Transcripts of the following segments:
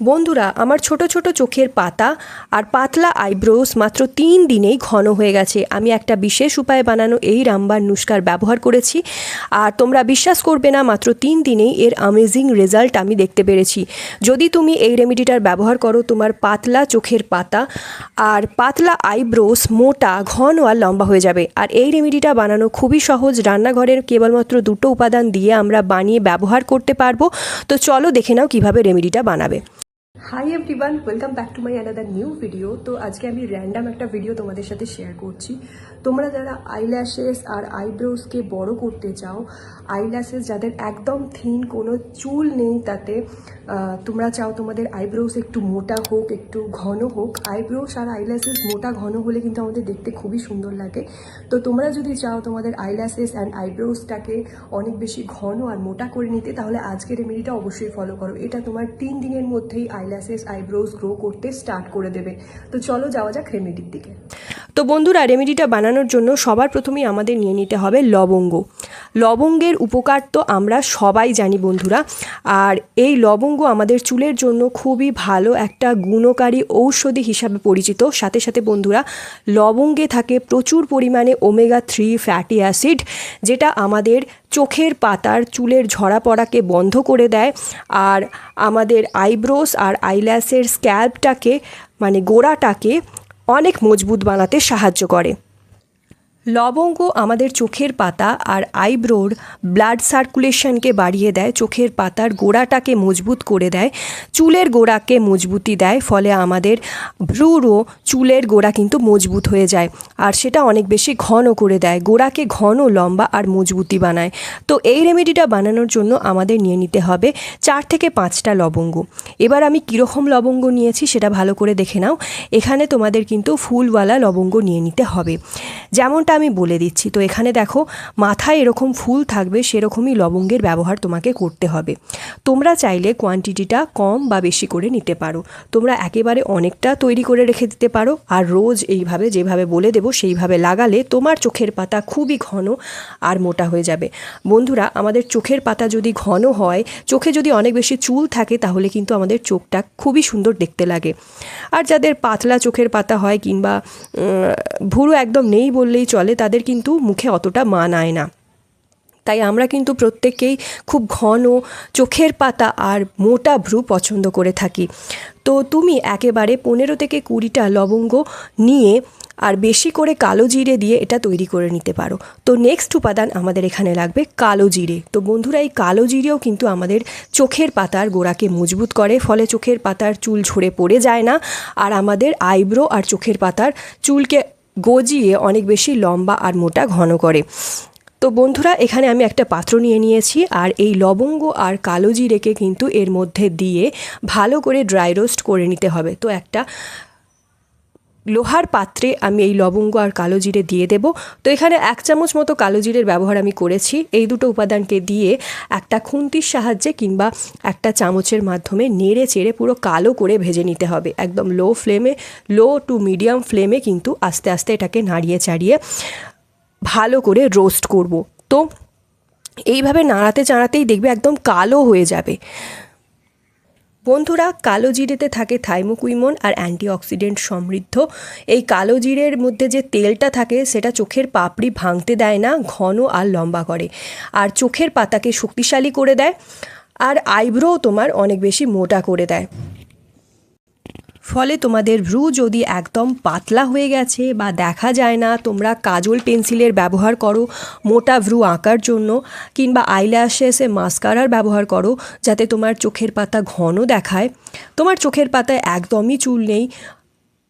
বন্ধুরা, আমার ছোট ছোট চোখের পাতা আর পাতলা আইব্রোস মাত্র 3 দিনেই ঘন হয়ে গেছে। আমি একটা বিশেষ উপায়ে বানানো এই রামবান নুস্কার ব্যবহার করেছি, আর তোমরা বিশ্বাস করবে না, মাত্র 3 দিনেই এর অ্যামেজিং রেজাল্ট আমি দেখতে পেরেছি। যদি তুমি এই রেমেডিটার ব্যবহার করো, তোমার পাতলা চোখের পাতা আর পাতলা আইব্রোস মোটা, ঘন আর লম্বা হয়ে যাবে। আর এই রেমেডিটা বানানো খুবই সহজ। রান্নাঘরের কেবলমাত্র 2টো উপাদান দিয়ে আমরা বানিয়ে ব্যবহার করতে পারবো। তো চলো দেখে নাও কিভাবে রেমেডিটা বানাবে। Hi everyone, welcome back to my another new video. তো আজকে আমি র্যান্ডাম একটা ভিডিও তোমাদের সাথে শেয়ার করছি। তোমরা যারা আইল্যাশেস আর আইব্রোসকে বড় করতে চাও, আইল্যাশেস যাদের একদম থিন, কোনো চুল নেই তাতে, তোমরা চাও তোমাদের আইব্রোস একটু মোটা হোক, একটু ঘন হোক। আইব্রোস আর আইল্যাশেস মোটা ঘন হলে কিন্তু আমাদের দেখতে খুবই সুন্দর লাগে। তো তোমরা যদি চাও তোমাদের আইল্যাশেস অ্যান্ড আইব্রোসটাকে অনেক বেশি ঘন আর মোটা করে নিতে, তাহলে আজকের রেমেডিটা অবশ্যই ফলো করো। এটা তোমার 3 দিনের মধ্যেই আইল্যাশেস আইব্রোস গ্রো করতে স্টার্ট করে দেবে। তো চলো যাওয়া যাক রেমেডির দিকে। তো বন্ধুরা, রেমেডিটা বানানোর জন্য সবার প্রথমেই আমাদের নিয়ে নিতে হবে লবঙ্গ। লবঙ্গের উপকার তো আমরা সবাই জানি বন্ধুরা, আর এই লবঙ্গ আমাদের চুলের জন্য খুবই ভালো একটা গুণকারী ঔষধি হিসাবে পরিচিত। সাথে সাথে বন্ধুরা, লবঙ্গে থাকে প্রচুর পরিমাণে ওমেগা 3 ফ্যাটি অ্যাসিড, যেটা আমাদের চোখের পাতার চুলের ঝরা পড়াকে বন্ধ করে দেয়, আর আমাদের আইব্রোস আর আইল্যাশের স্ক্যাল্পটাকে, মানে গোড়াটাকে অনেক মজবুত বানাতে সাহায্য করে। লবঙ্গ আমাদের চোখের পাতা আর আইব্রোর ব্লাড সার্কুলেশনকে বাড়িয়ে দেয়, চোখের পাতার গোড়াটাকে মজবুত করে দেয়, চুলের গোড়াকে মজবুতি দেয়, ফলে আমাদের ভ্রুরও চুলের গোড়া কিন্তু মজবুত হয়ে যায়, আর সেটা অনেক বেশি ঘন করে দেয়, গোড়াকে ঘন, লম্বা আর মজবুতি বানায়। তো এই রেমেডিটা বানানোর জন্য আমাদের নিয়ে নিতে হবে 4 থেকে 5টা লবঙ্গ। এবার আমি কীরকম লবঙ্গ নিয়েছি সেটা ভালো করে দেখে নাও। এখানে তোমাদের কিন্তু ফুলওয়ালা লবঙ্গ নিয়ে নিতে হবে, যেমনটা আমি বলে দিচ্ছি। তো এখানে দেখো, মাথায় এরকম ফুল থাকবে, সেরকমই লবঙ্গের ব্যবহার তোমাকে করতে হবে। তোমরা চাইলে কোয়ান্টিটিটা কম বা বেশি করে নিতে পারো। তোমরা একেবারে অনেকটা তৈরি করে রেখে দিতে পারো, আর রোজ এইভাবে যেভাবে বলে দেবো সেইভাবে লাগালে তোমার চোখের পাতা খুবই ঘন আর মোটা হয়ে যাবে। বন্ধুরা, আমাদের চোখের পাতা যদি ঘন হয়, চোখে যদি অনেক বেশি চুল থাকে, তাহলে কিন্তু আমাদের চোখটা খুবই সুন্দর দেখতে লাগে। আর যাদের পাতলা চোখের পাতা হয় কিংবা ভুরু একদম নেই বললেই চলে, তাদের কিন্তু মুখে অতটা মানায় না। তাই আমরা কিন্তু প্রত্যেকেই খুব ঘন চোখের পাতা আর মোটা ভ্রু পছন্দ করে থাকি। তো তুমি একেবারে 15 থেকে 20টা লবঙ্গ নিয়ে আর বেশি করে কালো জিরে দিয়ে এটা তৈরি করে নিতে পারো। তো নেক্সট উপাদান আমাদের এখানে লাগবে কালো জিরে। তো বন্ধুরা, এই কালো জিরেও কিন্তু আমাদের চোখের পাতার গোড়াকে মজবুত করে, ফলে চোখের পাতার চুল ঝরে পড়ে যায় না, আর আমাদের আইব্রো আর চোখের পাতার চুলকে গজিয়ে অনেক বেশি লম্বা আর মোটা ঘন করে। তো বন্ধুরা, এখানে আমি একটা পাত্র নিয়ে নিয়েছি, আর এই লবঙ্গ আর কালো জিরেকে কিন্তু এর মধ্যে দিয়ে ভালো করে ড্রাই রোস্ট করে নিতে হবে। তো একটা লোহার পাত্রে আমি এই লবঙ্গ আর কালো জিরে দিয়ে দেব। তো এখানে 1 চামচ মতো কালো জিরের ব্যবহার আমি করেছি। এই দুটো উপাদানকে দিয়ে একটা খুন্তির সাহায্যে কিংবা একটা চামচের মাধ্যমে নেড়ে চেড়ে পুরো কালো করে ভেজে নিতে হবে। একদম লো টু মিডিয়াম ফ্লেমে কিন্তু আস্তে আস্তে এটাকে নাড়িয়ে চাড়িয়ে ভালো করে রোস্ট করব। তো এইভাবে নাড়াতে চাড়াতেই দেখবে একদম কালো হয়ে যাবে। বন্ধুরা, কালো জিরেতে থাকে থাইমোকুইমন আর অ্যান্টিঅক্সিডেন্ট সমৃদ্ধ। এই কালো জিরের মধ্যে যে তেলটা থাকে সেটা চোখের পাপড়ি ভাঙতে দেয় না, ঘন আর লম্বা করে, আর চোখের পাতাকে শক্তিশালী করে দেয়, আর আইব্রো তোমার অনেক বেশি মোটা করে দেয়। ফলে তোমাদের ভ্রু যদি একদম পাতলা হয়ে গেছে বা দেখা যায় না, তোমরা কাজল পেন্সিলের ব্যবহার করো মোটা ভ্রু আঁকার জন্য, কিংবা আইল্যাশেসে মাস্কারার ব্যবহার করো যাতে তোমার চোখের পাতা ঘন দেখায়। তোমার চোখের পাতায় একদমই চুল নেই,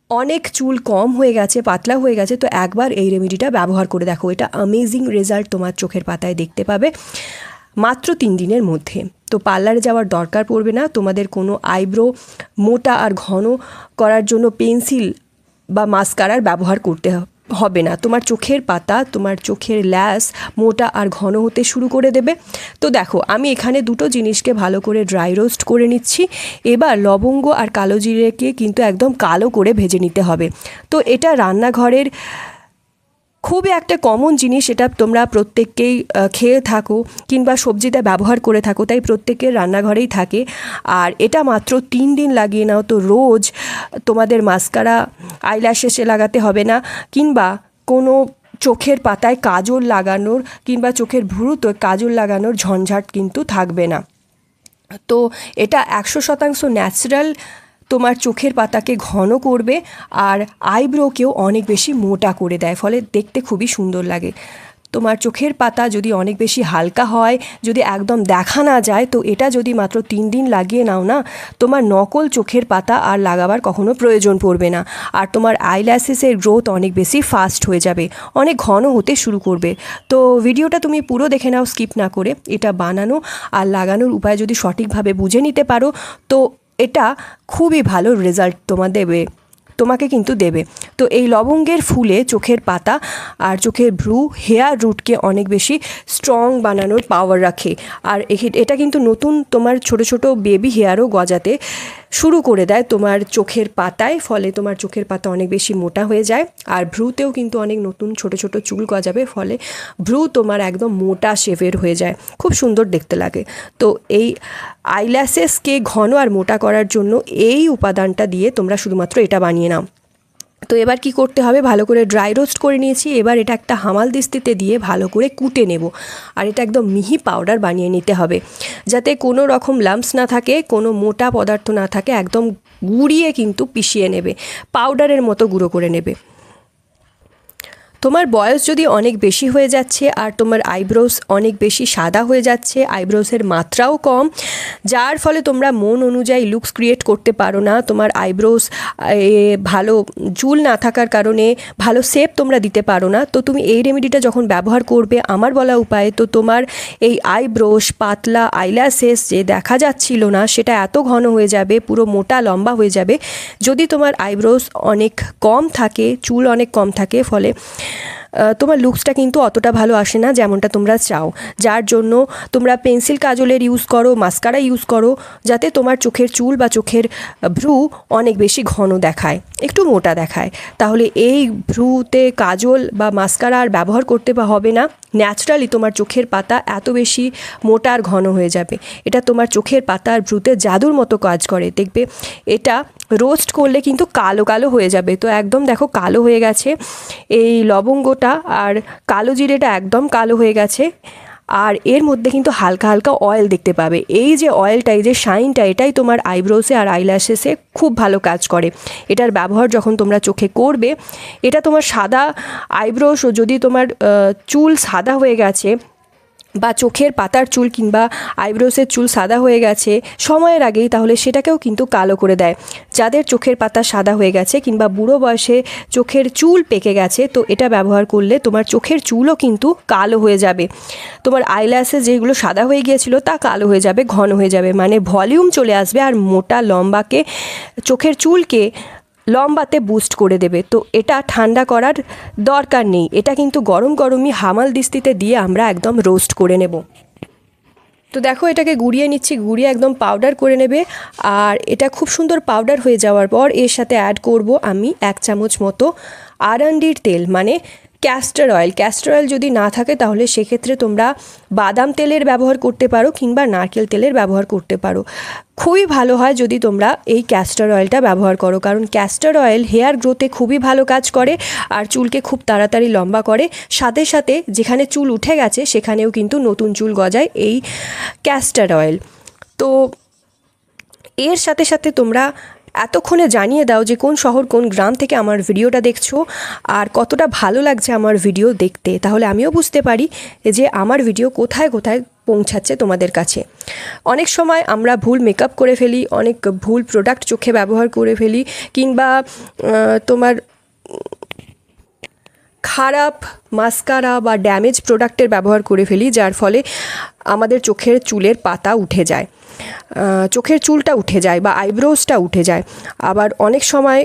অনেক চুল কম হয়ে গেছে, পাতলা হয়ে গেছে, তো একবার এই রেমেডিটা ব্যবহার করে দেখো। এটা অ্যামেজিং রেজাল্ট তোমার চোখের পাতায় দেখতে পাবে মাত্র 3 দিনের মধ্যে। তো পার্লারে যাওয়ার দরকার পড়বে না, তোমাদের কোনো আইব্রো মোটা আর ঘন করার জন্য পেন্সিল বা মাস্কারার ব্যবহার করতে হবে না। তোমার চোখের পাতা, তোমার চোখের ল্যাশ মোটা আর ঘন হতে শুরু করে দেবে। তো দেখো, আমি এখানে দুটো জিনিসকে ভালো করে ড্রাই রোস্ট করে নিচ্ছি। এবার লবঙ্গ আর কালো জিরেকে কিন্তু একদম কালো করে ভেজে নিতে হবে। তো এটা রান্নাঘরের খুবই একটা কমন জিনিস, এটা তোমরা প্রত্যেককেই খেয়ে থাকো কিংবা সবজিতে ব্যবহার করে থাকো, তাই প্রত্যেকের রান্নাঘরেই থাকে। আর এটা মাত্র 3 দিন লাগিয়ে নাও তো রোজ তোমাদের মাস্কারা আইল্যাশেসে লাগাতে হবে না, কিংবা কোনো চোখের পাতায় কাজল লাগানোর কিংবা চোখের ভ্রুতে কাজল লাগানোর ঝঞ্ঝাট কিন্তু থাকবে না। তো এটা 100% ন্যাচারাল, তোমার চোখের পাতাকে ঘন করবে আর আইব্রোকেও অনেক বেশি মোটা করে দেয়, ফলে দেখতে খুবই সুন্দর লাগে। তোমার চোখের পাতা যদি অনেক বেশি হালকা হয়, যদি একদম দেখা না যায়, তো এটা যদি মাত্র 3 দিন লাগিয়ে নাও না, তোমার নকল চোখের পাতা আর লাগাবার কখনো প্রয়োজন পড়বে না। আর তোমার আইল্যাশেসের গ্রোথ অনেক বেশি ফাস্ট হয়ে যাবে, অনেক ঘন হতে শুরু করবে। তো ভিডিওটা তুমি পুরো দেখে নাও স্কিপ না করে। এটা বানানো আর লাগানোর উপায় যদি সঠিকভাবে বুঝে নিতে পারো, তো এটা খুবই ভালো রেজাল্ট তোমাকে কিন্তু দেবে। তো এই লবঙ্গের ফুলে চোখের পাতা আর চোখের ভ্রু, হেয়ার রুটকে অনেক বেশি স্ট্রং বানানোর পাওয়ার রাখে। আর এটা কিন্তু নতুন তোমার ছোট ছোট বেবি হেয়ারও গজাতে শুরু করে দেয় তোমার চোখের পাতায়, ফলে তোমার চোখের পাতা অনেক বেশি মোটা হয়ে যায়। আর ভ্রুতেও কিন্তু অনেক নতুন ছোট ছোট চুল গজাবে, ফলে ভ্রু তোমার একদম মোটা শেপের হয়ে যায়, খুব সুন্দর দেখতে লাগে। তো এই আইল্যাশেসকে ঘন আর মোটা করার জন্য এই উপাদানটা দিয়ে তোমরা শুধুমাত্র এটা বানিয়ে নাও। তো এবার কি করতে হবে, ভালো করে ড্রাই রোস্ট করে নিয়েছি। এবার এটা একটা হামাল দিস্তিতে দিয়ে ভালো করে কুটে নেব। আর এটা একদম মিহি পাউডার বানিয়ে নিতে হবে, যাতে কোনো রকম লাম্পস না থাকে, কোনো মোটা পদার্থ না থাকে। একদম গুঁড়িয়ে কিন্তু পিষিয়ে নেবে, পাউডারের মতো গুঁড়ো করে নেবে। তোমার বয়স যদি অনেক বেশি হয়ে যাচ্ছে আর তোমার আইব্রোস অনেক বেশি সাদা হয়ে যাচ্ছে, আইব্রোসের মাত্রাও কম, যার ফলে তোমরা মন অনুযায়ী লুকস ক্রিয়েট করতে পারো না, তোমার আইব্রোস ভালো চুল না থাকার কারণে ভালো শেপ তোমরা দিতে পারো না, তো তুমি এই রেমেডিটা যখন ব্যবহার করবে আমার বলা উপায়ে, তো তোমার এই আইব্রোস, পাতলা আইল্যাশেস যে দেখা যাচ্ছিল না, সেটা এত ঘন হয়ে যাবে, পুরো মোটা লম্বা হয়ে যাবে। যদি তোমার আইব্রোস অনেক কম থাকে, চুল অনেক কম থাকে, ফলে তোমার লুকসটা কিন্তু অতটা ভালো আসে না যেমনটা তোমরা চাও। যার জন্য তোমরা পেন্সিল কাজলের ইউজ করো, মাস্কারা ইউজ করো, যাতে তোমার চোখের চুল বা চোখের ভ্রু অনেক বেশি ঘন দেখায়, একটু মোটা দেখায়। তাহলে এই ভ্রুতে কাজল বা মাস্কারা আর ব্যবহার করতে হবে না, ন্যাচারালি তোমার চোখের পাতা এত বেশি মোটা আর ঘন হয়ে যাবে। এটা তোমার চোখের পাতা আর ভ্রুতে জাদুর মতো কাজ করে। দেখবে এটা রোস্ট করলে কিন্তু কালো কালো হয়ে যাবে। তো একদম দেখো কালো হয়ে গেছে, এই লবঙ্গটা আর কালো জিরেটা একদম কালো হয়ে গেছে। আর এর মধ্যে কিন্তু হালকা হালকা অয়েল দেখতে পাবে। এই যে অয়েলটা, এই যে শাইনটা, এটাই তোমার আইব্রোসে আর আইল্যাশেসে খুব ভালো কাজ করে। এটার ব্যবহার যখন তোমরা চোখে করবে, এটা তোমার সাদা আইব্রোস, যদি তোমার চুল সাদা হয়ে গেছে বা চোখের পাতার চুল কিংবা আইব্রোসের চুল সাদা হয়ে গেছে সময়ের আগেই, তাহলে সেটাকেও কিন্তু কালো করে দেয়। যাদের চোখের পাতা সাদা হয়ে গেছে কিংবা বুড়ো বয়সে চোখের চুল পেকে গেছে, তো এটা ব্যবহার করলে তোমার চোখের চুলও কিন্তু কালো হয়ে যাবে। তোমার আইল্যাশেস যেগুলো সাদা হয়ে গিয়েছিল তা কালো হয়ে যাবে, ঘন হয়ে যাবে, মানে ভলিউম চলে আসবে। আর মোটা লম্বাকে, চোখের চুলকে লম্বাতে বুস্ট করে দেবে। তো এটা ঠান্ডা করার দরকার নেই, এটা কিন্তু গরম গরমই হামাল দিস্তিতে দিয়ে আমরা একদম রোস্ট করে নেব। তো দেখো এটাকে গুঁড়িয়ে নিচ্ছি, গুঁড়িয়ে একদম পাউডার করে নেবে। আর এটা খুব সুন্দর পাউডার হয়ে যাওয়ার পর এর সাথে অ্যাড করব আমি 1 চামচ মতো আরান্ডির তেল, মানে ক্যাস্টর অয়েল। ক্যাস্টর অয়েল যদি না থাকে তাহলে সেক্ষেত্রে তোমরা বাদাম তেলের ব্যবহার করতে পারো কিংবা নারকেল তেলের ব্যবহার করতে পারো। খুবই ভালো হয় যদি তোমরা এই ক্যাস্টর অয়েলটা ব্যবহার করো, কারণ ক্যাস্টর অয়েল হেয়ার গ্রোথে খুবই ভালো কাজ করে আর চুলকে খুব তাড়াতাড়ি লম্বা করে। সাথে সাথে যেখানে চুল উঠে গেছে সেখানেও কিন্তু নতুন চুল গজায় এই ক্যাস্টর অয়েল। তো এর সাথে সাথে তোমরা এতক্ষণে জানিয়ে দাও যে কোন শহর, কোন গ্রাম থেকে আমার ভিডিওটা দেখছো আর কতটা ভালো লাগছে আমার ভিডিও দেখতে, তাহলে আমিও বুঝতে পারি যে আমার ভিডিও কোথায় কোথায় পৌঁছাচ্ছে তোমাদের কাছে। অনেক সময় আমরা ভুল মেকআপ করে ফেলি, অনেক ভুল প্রোডাক্ট চোখে ব্যবহার করে ফেলি, কিংবা তোমার খারাপ মাস্কারা বা ড্যামেজ প্রোডাক্টের ব্যবহার করে ফেলি, যার ফলে আমাদের চোখের চুলের পাতা উঠে যায়, চোখের চুলটা উঠে যায় বা আইব্রোসটা উঠে যায়। আবার অনেক সময়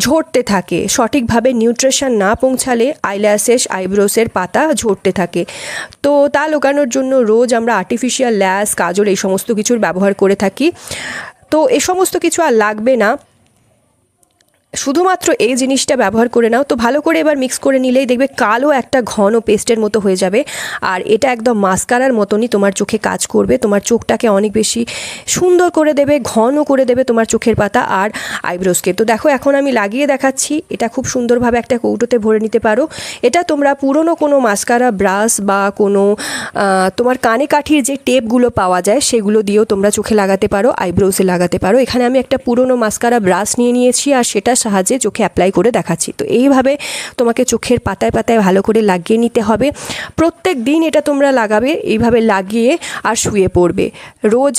ঝরতে থাকে, সঠিকভাবে নিউট্রিশন না পৌঁছালে আইল্যাশেস, আইব্রোসের পাতা ঝরতে থাকে। তো তা লুকানোর জন্য রোজ আমরা আর্টিফিশিয়াল ল্যাশ, কাজল এই সমস্ত কিছুর ব্যবহার করে থাকি। তো এ সমস্ত কিছু আর লাগবে না, শুধুমাত্র এই জিনিসটা ব্যবহার করে নাও। তো ভালো করে এবার মিক্স করে নিলেই দেখবে কালো একটা ঘন পেস্টের মতো হয়ে যাবে। আর এটা একদম মাস্কারার মতনই তোমার চোখে কাজ করবে, তোমার চোখটাকে অনেক বেশি সুন্দর করে দেবে, ঘন করে দেবে তোমার চোখের পাতা আর আইব্রোসকে। তো দেখো এখন আমি লাগিয়ে দেখাচ্ছি, এটা খুব সুন্দরভাবে একটা কৌটোতে ভরে নিতে পারো। এটা তোমরা পুরনো কোনো মাস্কারা ব্রাশ বা কোনো তোমার কানে কাঠির যে টেপগুলো পাওয়া যায় সেগুলো দিয়েও তোমরা চোখে লাগাতে পারো, আইব্রোসে লাগাতে পারো। এখানে আমি একটা পুরনো মাস্কারা ব্রাশ নিয়ে নিয়েছি আর সেটার সাহায্যে চোখে অ্যাপ্লাই করে দেখাচ্ছি। তো এইভাবে তোমাকে চোখের পাতায় পাতায় ভালো করে লাগিয়ে নিতে হবে। প্রত্যেক দিন এটা তোমরা লাগাবে, এইভাবে লাগিয়ে আর শুয়ে পড়বে। রোজ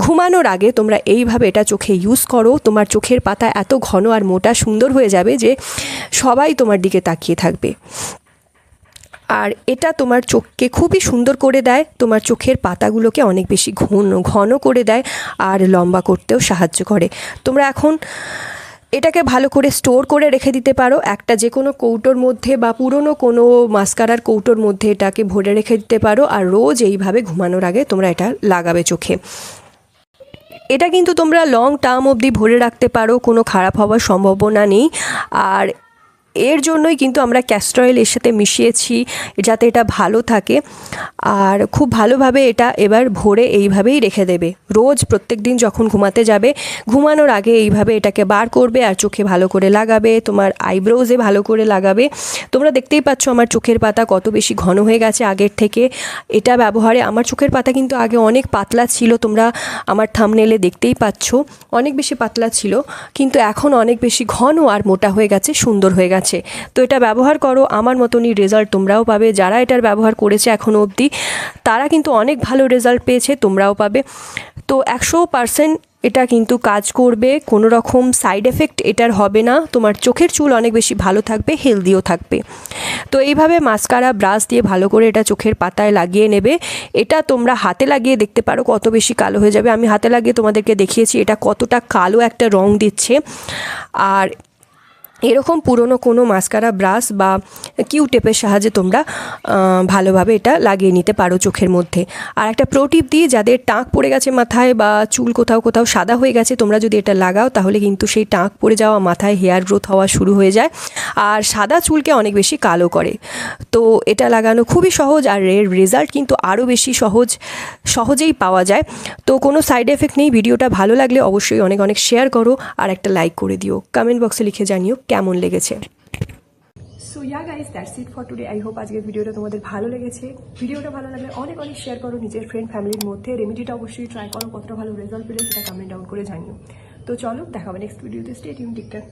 ঘুমানোর আগে তোমরা এইভাবে এটা চোখে ইউজ করো, তোমার চোখের পাতা এত ঘন আর মোটা সুন্দর হয়ে যাবে যে সবাই তোমার দিকে তাকিয়ে থাকবে। আর এটা তোমার চোখকে খুবই সুন্দর করে দেয়, তোমার চোখের পাতাগুলোকে অনেক বেশি ঘন করে দেয় আর লম্বা করতেও সাহায্য করে। তোমরা এখন এটাকে ভালো করে স্টোর করে রেখে দিতে পারো একটা যে কোনো কৌটোর মধ্যে বা পুরনো কোনো মাস্কারার কৌটোর মধ্যে এটাকে ভরে রেখে দিতে পারো। আর রোজ এইভাবে ঘুমানোর আগে তোমরা এটা লাগাবে চোখে। এটা কিন্তু তোমরা লং টার্ম অবধি ভরে রাখতে পারো, কোনো খারাপ হওয়ার সম্ভাবনা নেই। আর এর জন্যই কিন্তু আমরা ক্যাস্টর অয়েল এর সাথে মিশিয়েছি যাতে এটা ভালো থাকে। আর খুব ভালোভাবে এটা এবার ভরে এইভাবেই রেখে দেবে। রোজ প্রত্যেক দিন যখন ঘুমাতে যাবে, ঘুমানোর আগে এইভাবে এটাকে বার করবে আর চোখে ভালো করে লাগাবে, তোমার আইব্রোজে ভালো করে লাগাবে। তোমরা দেখতেই পাচ্ছ আমার চোখের পাতা কত বেশি ঘন হয়ে গেছে আগের থেকে। এটা ব্যবহারে আমার চোখের পাতা কিন্তু আগে অনেক পাতলা ছিল, তোমরা আমার থাম্বনেলে দেখতেই পাচ্ছ অনেক বেশি পাতলা ছিল, কিন্তু এখন অনেক বেশি ঘন আর মোটা হয়ে গেছে, সুন্দর হয়ে গেছে। তো এটা ব্যবহার করো, আমার মতনই রেজাল্ট তোমরাও পাবে। যারা এটার ব্যবহার করেছে এখনও অবধি তারা কিন্তু অনেক ভালো রেজাল্ট পেয়েছে, তোমরাও পাবে। তো 100% এটা কিন্তু কাজ করবে, কোনো রকম সাইড এফেক্ট এটার হবে না। তোমার চোখের চুল অনেক বেশি ভালো থাকবে, হেলদিও থাকবে। তো এইভাবে মাস্কারা ব্রাশ দিয়ে ভালো করে এটা চোখের পাতায় লাগিয়ে নেবে। এটা তোমরা হাতে লাগিয়ে দেখতে পারো কত বেশি কালো হয়ে যাবে। আমি হাতে লাগিয়ে তোমাদেরকে দেখিয়েছি এটা কতটা কালো একটা রং দিচ্ছে। আর এরকম পুরনো কোনো মাস্কারা ব্রাশ বা কিউ টেপের সাহায্যে তোমরা ভালোভাবে এটা লাগিয়ে নিতে পারো চোখের মধ্যে। আর একটা প্রো টিপ দিই, যাদের টাক পড়ে গেছে মাথায় বা চুল কোথাও কোথাও সাদা হয়ে গেছে, তোমরা যদি এটা লাগাও তাহলে কিন্তু সেই টাক পড়ে যাওয়া মাথায় হেয়ার গ্রোথ হওয়া শুরু হয়ে যায় আর সাদা চুলকে অনেক বেশি কালো করে। তো এটা লাগানো খুবই সহজ আর এর রেজাল্ট কিন্তু আরও বেশি সহজেই পাওয়া যায়। তো কোনো সাইড এফেক্ট নেই। ভিডিওটা ভালো লাগলে অবশ্যই অনেক অনেক শেয়ার করো আর একটা লাইক করে দিও। কমেন্ট বক্সে লিখে জানিও কেমন লেগেছে। So yeah guys, that's it for today. I hope আজকের ভিডিওটা তোমাদের ভালো লেগেছে। ভিডিওটা ভালো লাগলে অনেক অনেক শেয়ার করো নিজের ফ্রেন্ড ফ্যামিলির মধ্যে। রেমেডিটা অবশ্যই ট্রাই করো, কতটা ভালো রেজাল্ট পেলে সেটা কমেন্ট ডাউন করে জানিও। তো চলো, দেখা হবে নেক্সট ভিডিওতে। Stay tune, take care.